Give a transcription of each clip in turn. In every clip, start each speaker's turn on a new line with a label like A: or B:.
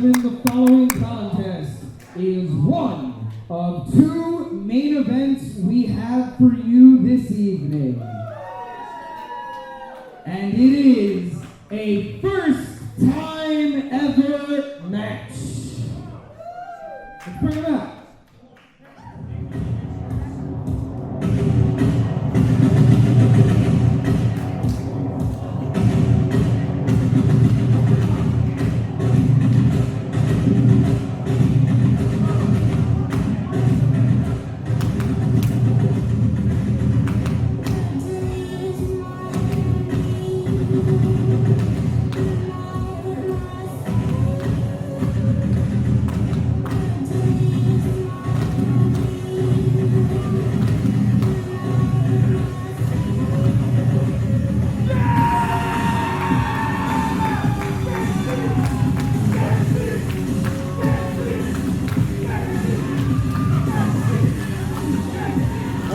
A: gentlemen, the following contest is one of two main events we have for you this evening. And it is a first time ever match. Let's bring them out.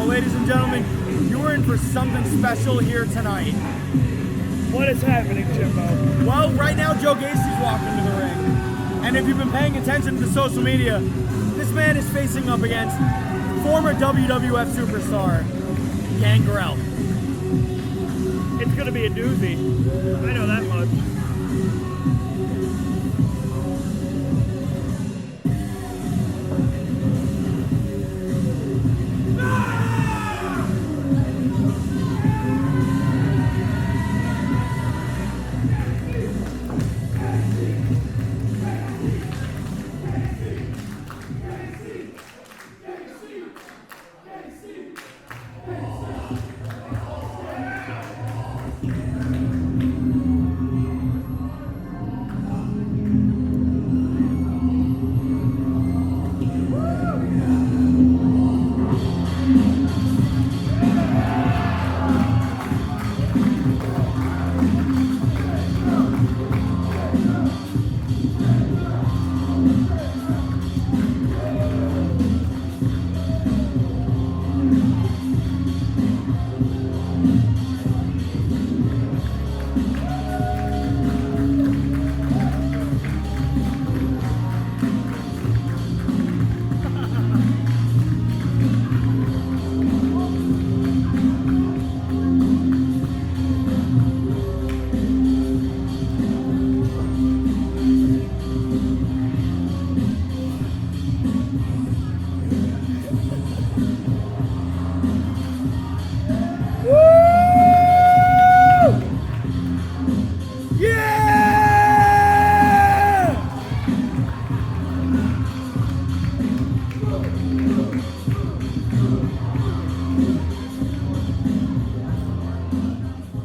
B: Ladies and gentlemen, you are in for something special here tonight.
C: What is happening, Jimbo?
B: Well, right now Joe Gacy's walking to the ring. And if you've been paying attention to the social media, this man is facing up against former WWF superstar, Gangrel.
C: It's going to be a doozy. I know that much.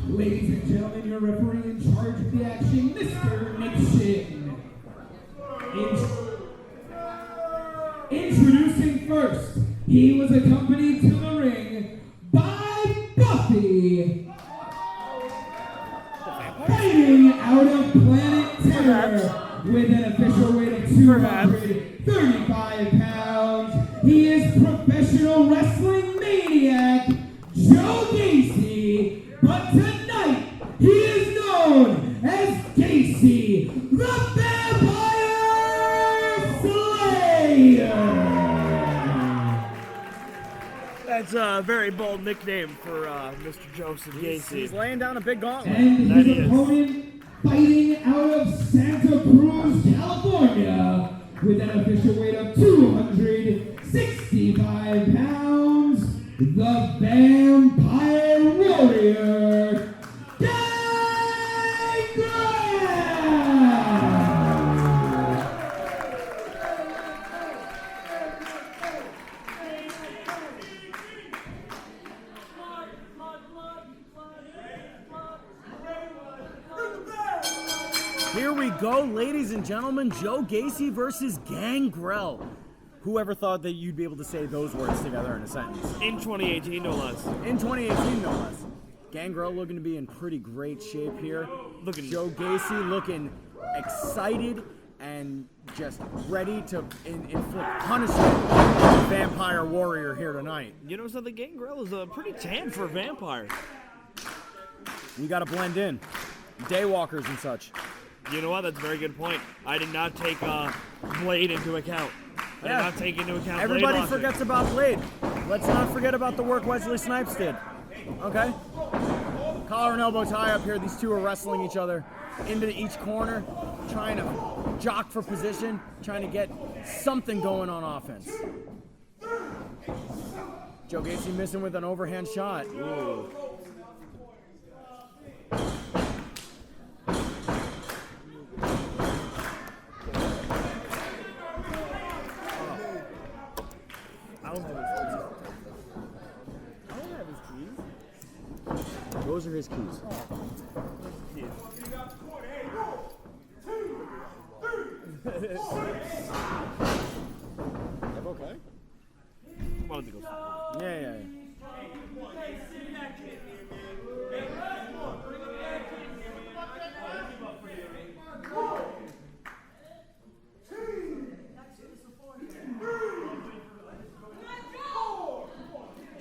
A: Ladies and gentlemen, your referee in charge of the action, Mr. Nixon. Introducing first, he was accompanied to the ring by Buffy. Fighting out of Planet Terror with an official weight of 235 pounds, he is professional wrestling maniac Joe Gacy. But tonight, he is known as Gacy, the Vampire Slayer!
C: That's a very bold nickname for Mr. Joseph Gacy.
B: He's laying down a big gauntlet.
A: And
C: That
A: his
C: is.
A: opponent fighting out of Santa Cruz, California, with an official weight of 265 pounds, the Vampire Warrior,
B: Here we go, ladies and gentlemen. Joe Gacy versus Gangrel. Whoever thought that you'd be able to say those words together in a sentence?
C: In 2018, no less.
B: In 2018, no less. Gangrel looking to be in pretty great shape here. Joe Gacy looking excited and just ready to inflict punishment on the Vampire Warrior here tonight.
C: You know something? Gangrel is pretty tan for a vampire.
B: We gotta blend in. Daywalkers and such.
C: You know what? That's a very good point. I did not take Blade into account. I did not take into account
B: Everybody
C: Blade
B: forgets about Blade. Let's not forget about the work Wesley Snipes did. Okay? Collar and elbow tie up here. These two are wrestling each other into each corner, trying to jock for position, trying to get something going on offense. Joe Gacy missing with an overhand shot. Ooh. Those are his keys. Okay. Yeah.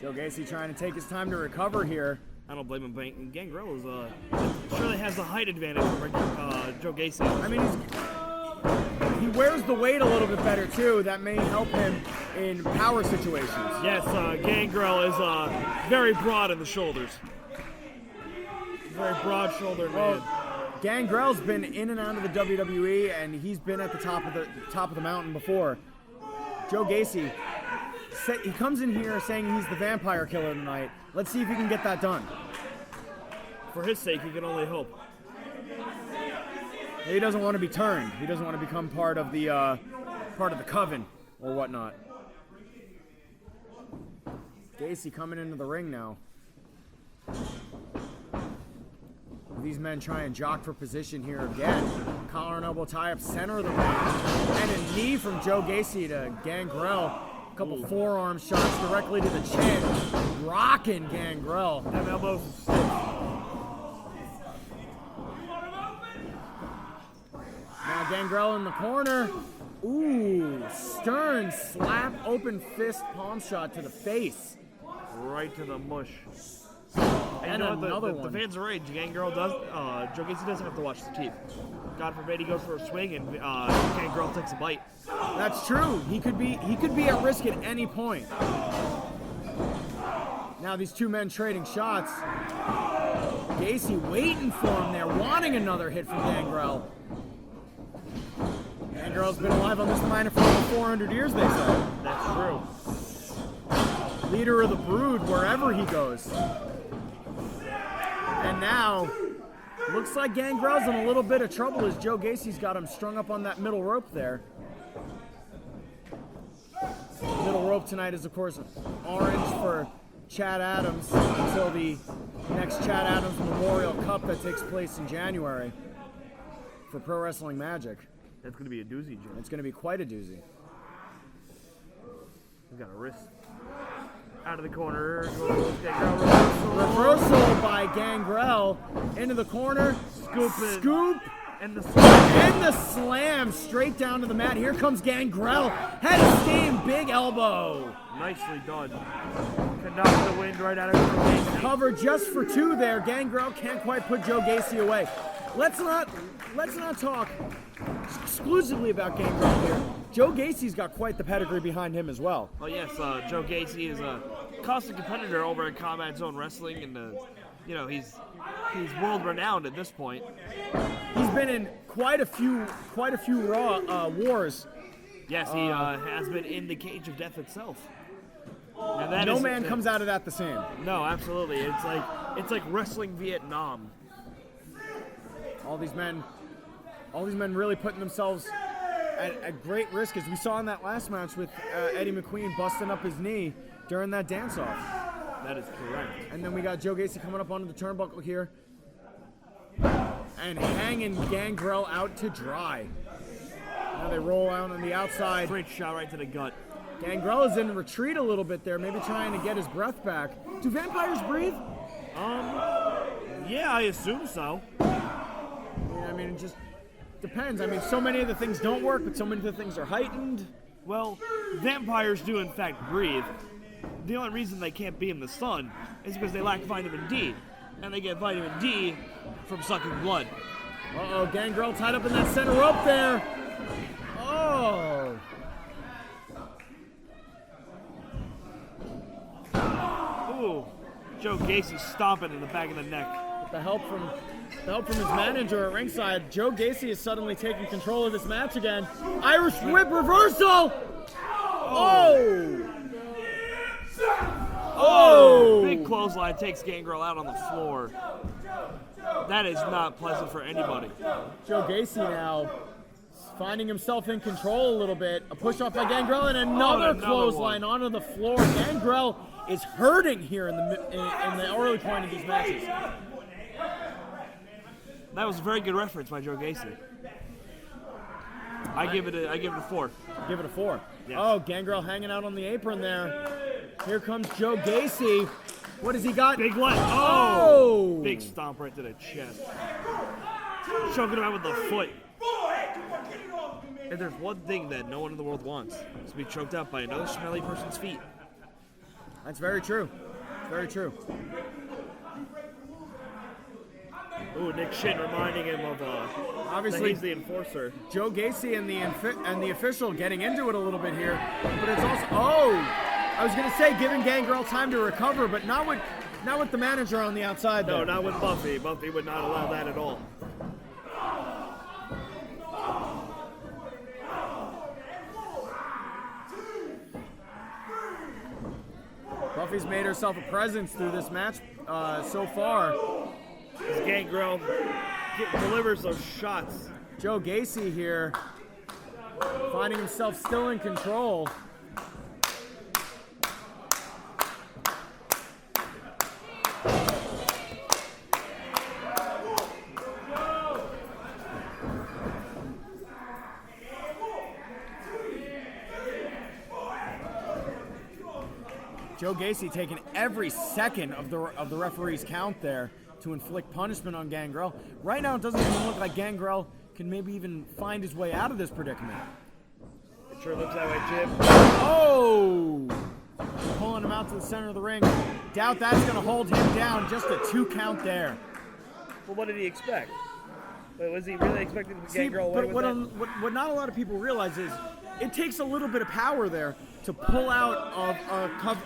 B: Joe Gacy trying to take his time to recover here.
C: I don't blame him. Gangrel is surely has the height advantage over Joe Gacy.
B: I mean, he wears the weight a little bit better too. That may help him in power situations.
C: Yes, Gangrel is very broad in the shoulders. Very broad-shouldered man.
B: Gangrel's been in and out of the WWE, and he's been at the top of the mountain before. Joe Gacy, he comes in here saying he's the vampire killer tonight. Let's see if he can get that done.
C: For his sake, he can only hope.
B: He doesn't want to be turned. He doesn't want to become part of the coven or whatnot. Gacy coming into the ring now. These men try and jock for position here again. Collar and elbow tie up center of the ring. And a knee from Joe Gacy to Gangrel. A couple forearm shots directly to the chin. Rocking Gangrel.
C: Them elbows.
B: Now Gangrel in the corner. Ooh, stern slap, open fist, palm shot to the face.
C: Right to the mush.
B: And
C: you know
B: another
C: the
B: one.
C: fans are right. Gangrel does. Joe Gacy doesn't have to watch the teeth. God forbid he goes for a swing and Gangrel takes a bite.
B: That's true. He could be at risk at any point. Now these two men trading shots. Gacy waiting for him there, wanting another hit from Gangrel. Gangrel's been alive on this planet for over 400 years, they say.
C: That's true.
B: Leader of the brood wherever he goes. And now, looks like Gangrel's in a little bit of trouble as Joe Gacy's got him strung up on that middle rope there. Middle rope tonight is, of course, orange for Chad Adams until the next Chad Adams Memorial Cup that takes place in January for Pro Wrestling Magic.
C: That's going to be a doozy, Joe.
B: It's going to be quite a doozy.
C: He's got a wrist. Out of the corner.
B: Reversal by Gangrel into the corner. Scoop.
C: And the
B: slam straight down to the mat. Here comes Gangrel. Head of steam, big elbow.
C: Nicely done. Could knock the wind right out of his face.
B: Cover just for two there. Gangrel can't quite put Joe Gacy away. Let's not talk exclusively about Gangrel here. Joe Gacy's got quite the pedigree behind him as well.
C: Oh yes, Joe Gacy is a constant competitor over at Combat Zone Wrestling, and he's world renowned at this point.
B: He's been in quite a few Raw wars.
C: Yes, he has been in the Cage of Death itself.
B: No man comes out of that the same.
C: No, absolutely. It's like wrestling Vietnam.
B: All these men really putting themselves at great risk, as we saw in that last match with Eddie McQueen busting up his knee during that dance-off.
C: That is correct.
B: And then we got Joe Gacy coming up onto the turnbuckle here and hanging Gangrel out to dry. Now they roll out on the outside.
C: Straight shot right to the gut.
B: Gangrel is in retreat a little bit there, maybe trying to get his breath back. Do vampires breathe?
C: Yeah, I assume so.
B: I mean, it just depends. I mean, so many of the things don't work, but so many of the things are heightened.
C: Well, vampires do in fact breathe. The only reason they can't be in the sun is because they lack vitamin D, and they get vitamin D from sucking blood.
B: Uh-oh, Gangrel tied up in that center rope there. Oh.
C: Ooh, Joe Gacy stomping in the back of the neck.
B: With the help from his manager at ringside, Joe Gacy is suddenly taking control of this match again. Irish whip reversal. Oh. Oh.
C: Big clothesline takes Gangrel out on the floor. That is not pleasant for anybody.
B: Joe Gacy now finding himself in control a little bit. A push off by Gangrel and another clothesline onto the floor. Gangrel is hurting here in the early point of these matches.
C: That was a very good reference by Joe Gacy. I give it a 4.
B: Give it a 4.
C: Yes.
B: Oh, Gangrel hanging out on the apron there. Here comes Joe Gacy. What has he got?
C: Big left.
B: Oh!
C: Big stomp right to the chest. Choking him out with the foot. And there's one thing that no one in the world wants, is to be choked out by another smelly person's feet.
B: That's very true. Very true.
C: Ooh, Nick Shin reminding him of
B: obviously
C: that he's the enforcer.
B: Joe Gacy and the official getting into it a little bit here, but it's also I was gonna say giving Gangrel time to recover, but not with the manager on the outside.
C: No,
B: there.
C: not with Buffy. Buffy would not allow that at all.
B: Buffy's made herself a presence through this match so far.
C: As Gangrel delivers those shots.
B: Joe Gacy here, finding himself still in control. Joe Gacy taking every second of the referee's count there to inflict punishment on Gangrel. Right now, it doesn't even look like Gangrel can maybe even find his way out of this predicament.
C: It sure looks that way, Jim.
B: Oh! Pulling him out to the center of the ring. Doubt that's going to hold him down. Just a 2 count there.
C: Well, what did he expect? Was he really expecting Gangrel away with that?
B: What not a lot of people realize is it takes a little bit of power there to pull out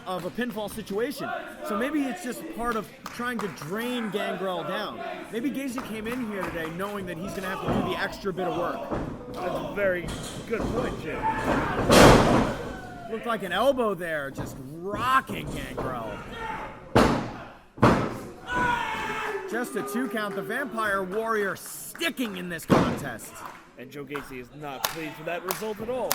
B: of a pinfall situation. So maybe it's just part of trying to drain Gangrel down. Maybe Gacy came in here today knowing that he's going to have to do the extra bit of work.
C: That's a very good point, Jim.
B: Looked like an elbow there, just rocking Gangrel. Just a 2 count. The Vampire Warrior sticking in this contest.
C: And Joe Gacy is not pleased with that result at all.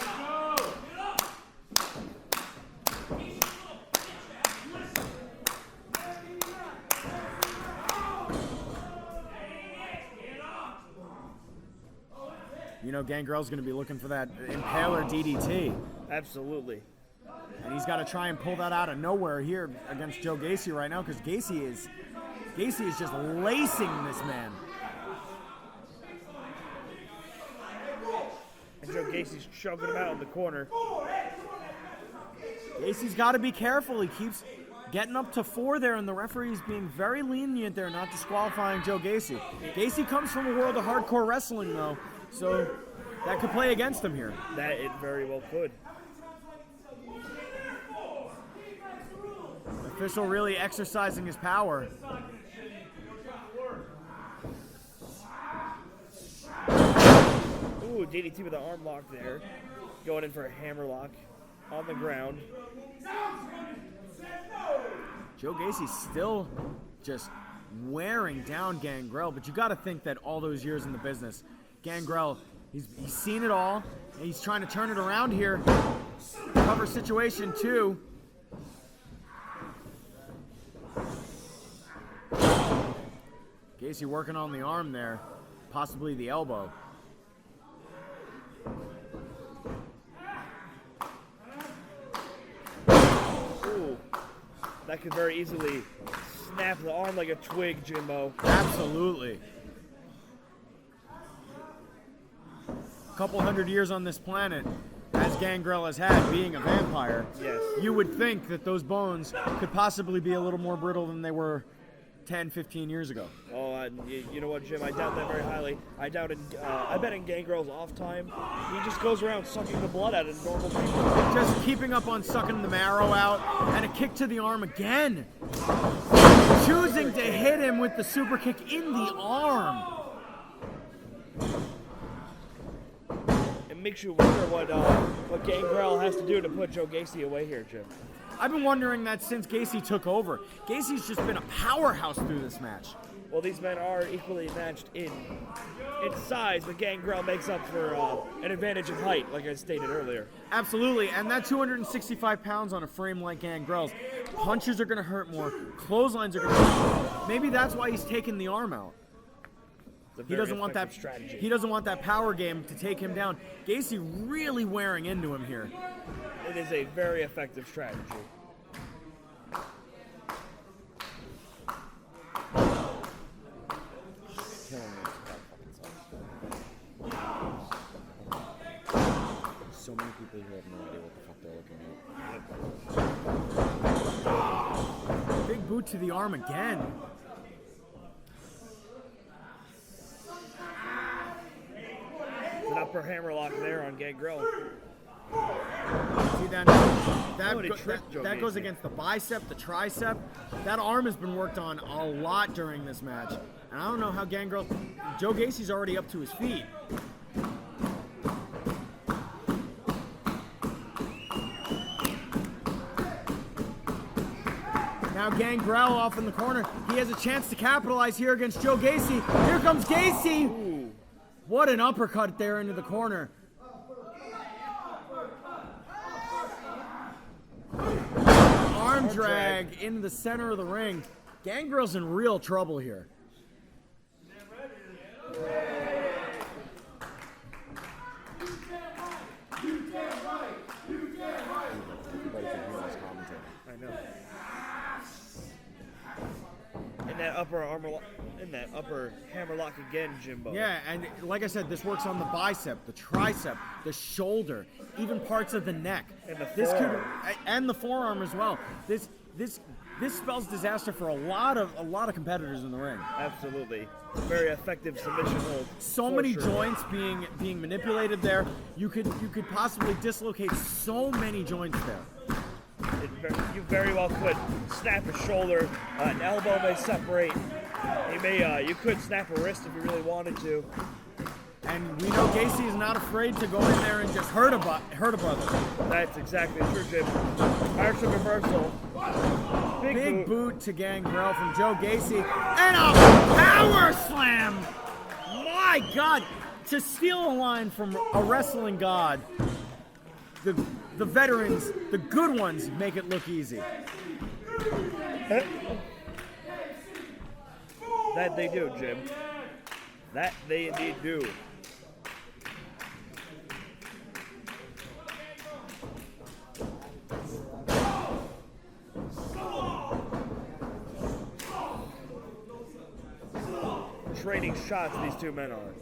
B: You know, Gangrel's going to be looking for that Impaler DDT.
C: Absolutely.
B: And he's got to try and pull that out of nowhere here against Joe Gacy right now, because Gacy is just lacing this man.
C: And Joe Gacy's choking him out in the corner.
B: Gacy's got to be careful. He keeps getting up to 4 there, and the referee's being very lenient there, not disqualifying Joe Gacy. Gacy comes from a world of hardcore wrestling, though, so that could play against him here.
C: That it very well could.
B: Official really exercising his power.
C: Ooh, DDT with the arm lock there. Going in for a hammer lock on the ground.
B: Joe Gacy's still just wearing down Gangrel, but you got to think that all those years in the business, Gangrel, he's seen it all, and he's trying to turn it around here. Cover situation 2. Gacy working on the arm there, possibly the elbow.
C: Ooh, that could very easily snap the arm like a twig, Jimbo.
B: Absolutely. A couple hundred years on this planet, as Gangrel has had, being a vampire,
C: yes,
B: you would think that those bones could possibly be a little more brittle than they were 10, 15 years ago.
C: Oh, you know what, Jim? I doubt that very highly. I bet in Gangrel's off time, he just goes around sucking the blood out of normal people.
B: Just keeping up on sucking the marrow out, and a kick to the arm again. Choosing to hit him with the super kick in the arm.
C: It makes you wonder what Gangrel has to do to put Joe Gacy away here, Jim.
B: I've been wondering that since Gacy took over. Gacy's just been a powerhouse through this match.
C: Well, these men are equally matched in size, but Gangrel makes up for an advantage of height, like I stated earlier.
B: Absolutely, and that 265 pounds on a frame like Gangrel's, punches are going to hurt more, clotheslines are going to hurt more. Maybe that's why he's taking the arm out. He doesn't want that
C: strategy.
B: He doesn't want that power game to take him down. Gacy really wearing into him here.
C: It is a very effective strategy.
B: So many people who have no idea what the fuck they're looking at. Big boot to the arm again.
C: An upper hammerlock there on Gangrel.
B: See that goes against the bicep, the tricep. That arm has been worked on a lot during this match. And I don't know how Joe Gacy's already up to his feet. Now Gangrel off in the corner. He has a chance to capitalize here against Joe Gacy. Here comes Gacy. Ooh. What an uppercut there into the corner. Arm drag into the center of the ring. Gangrel's in real trouble here.
C: I know. In that upper hammerlock again, Jimbo.
B: Yeah, and like I said, this works on the bicep, the tricep, the shoulder, even parts of the neck.
C: And the forearm.
B: And the forearm as well. This spells disaster for a lot of competitors in the ring.
C: Absolutely. Very effective submission hold.
B: So many joints being manipulated there. You could possibly dislocate so many joints there.
C: You very well could snap a shoulder, an elbow may separate. You could snap a wrist if you really wanted to.
B: And we know Gacy is not afraid to go in there and just hurt a brother.
C: That's exactly true, Jim. Irish reversal.
B: Big boot to Gangrel from Joe Gacy. And a power slam! My God! To steal a line from a wrestling god, the veterans, the good ones, make it look easy.
C: That they do, Jim. That they indeed do. Trading shots these two men are.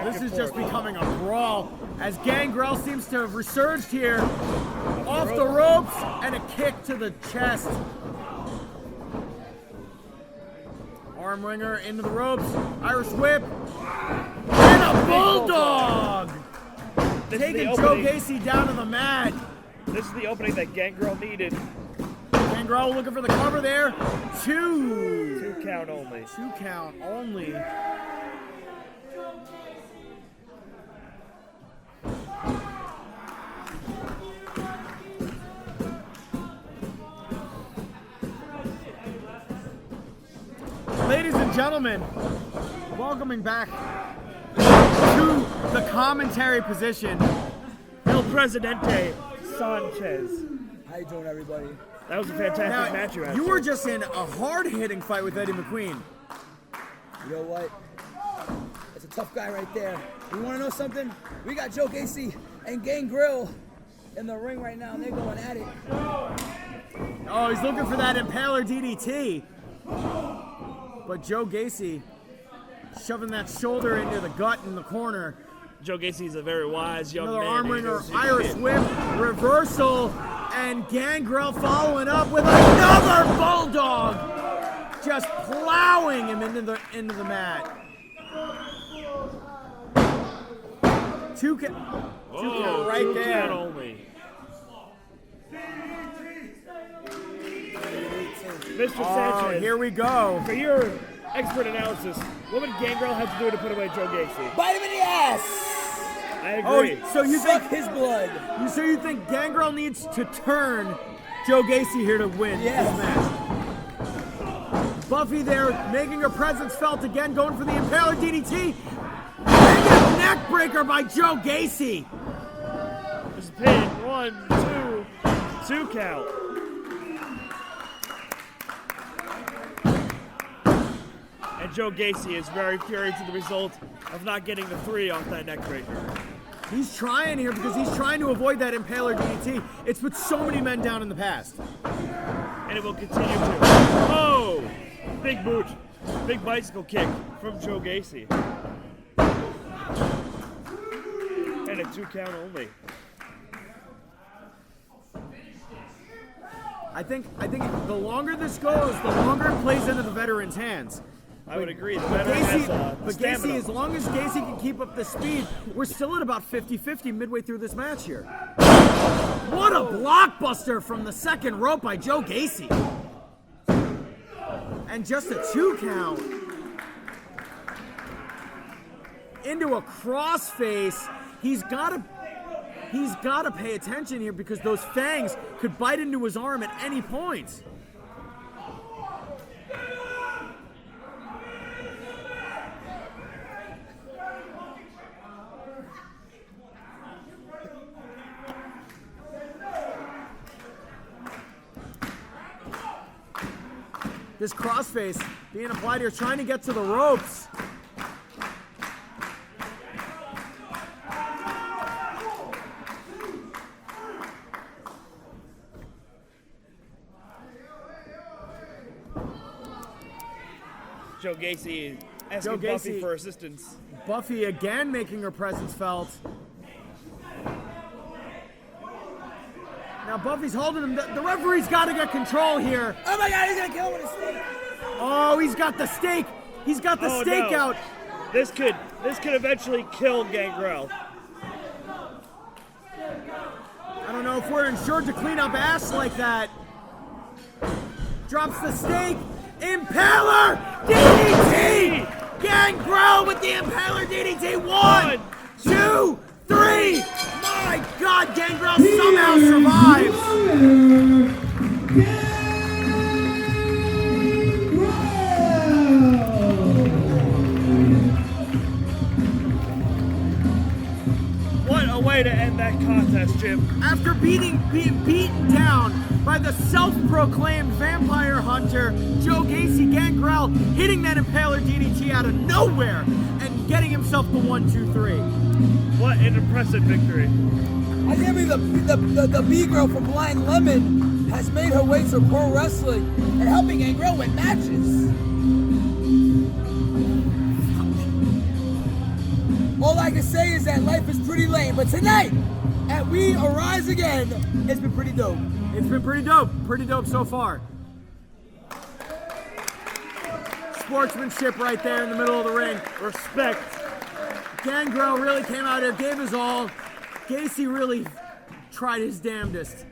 B: This is just becoming a brawl as Gangrel seems to have resurged here. Off the ropes and a kick to the chest. Arm wringer into the ropes. Irish whip. And a bulldog! Taking Joe Gacy down to the mat.
C: This is the opening that Gangrel needed.
B: Gangrel looking for the cover there. Two
C: count only.
B: 2 count only. Ladies and gentlemen, welcoming back to the commentary position,
C: El Presidente Sanchez.
D: How you doing, everybody?
C: That was a fantastic match you had.
B: You were just in a hard-hitting fight with Eddie McQueen.
D: You know what? That's a tough guy right there. You want to know something? We got Joe Gacy and Gangrel in the ring right now, and they're going at it.
B: Oh, he's looking for that Impaler DDT. But Joe Gacy shoving that shoulder into the gut in the corner.
C: Joe Gacy's a very wise young man.
B: Another arm wringer, Irish whip, reversal, and Gangrel following up with another bulldog. just plowing him into the mat. Two count right there.
C: Count only. Mr. Sanchez,
B: Here we go.
C: for your expert analysis, what would Gangrel have to do to put away Joe Gacy?
D: Bite him in the ass.
C: I agree.
B: So you
D: Suck
B: think
D: his blood.
B: you think Gangrel needs to turn Joe Gacy here to win
D: Yes.
B: this match? Buffy there making her presence felt again, going for the Impaler DDT. And a neck breaker by Joe Gacy.
C: This is pin. 1, 2 count. And Joe Gacy is very furious at the result of not getting the 3 off that neck breaker.
B: He's trying here because he's trying to avoid that Impaler DDT. It's put so many men down in the past.
C: And it will continue to. Oh! Big boot. Big bicycle kick from Joe Gacy. And a 2 count only.
B: I think the longer this goes, the longer it plays into the veteran's hands.
C: I would agree. The veteran has
B: But
C: stamina.
B: Gacy, as long as Gacy can keep up the speed, we're still at about 50-50 midway through this match here. What a blockbuster from the second rope by Joe Gacy. And just a 2 count. Into a crossface. He's got to pay attention here because those fangs could bite into his arm at any point. This crossface being applied here, trying to get to the ropes.
C: Joe Gacy asking
B: Joe
C: Buffy
B: Gacy-
C: for assistance.
B: Buffy again making her presence felt. Now Buffy's holding him. The referee's got to get control here.
D: Oh my God, he's gonna kill him with a stake.
B: Oh, he's got the stake. He's got the stake
C: no.
B: out.
C: This could eventually kill Gangrel.
B: I don't know if we're insured to clean up ass like that. Drops the stake. Impaler DDT. Gangrel with the Impaler DDT. 1, 2, 3. My God, Gangrel somehow survives.
C: What a way to end that contest, Jim.
B: After being beaten down by the self-proclaimed vampire hunter, Joe Gacy, Gangrel hitting that Impaler DDT out of nowhere and getting himself the 1, 2, 3.
C: What an impressive victory.
D: I can't believe the B-girl from Blind Lemon has made her way to pro wrestling and helping Gangrel win matches. All I can say is that life is pretty lame, but tonight, at We Arise Again, it's been pretty dope.
B: It's been pretty dope so far. Sportsmanship right there in the middle of the ring.
C: Respect.
B: Gangrel really came out here, gave his all. Gacy really tried his damnedest.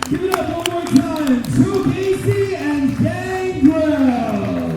A: Give it up one more time to Gacy and Gangrel.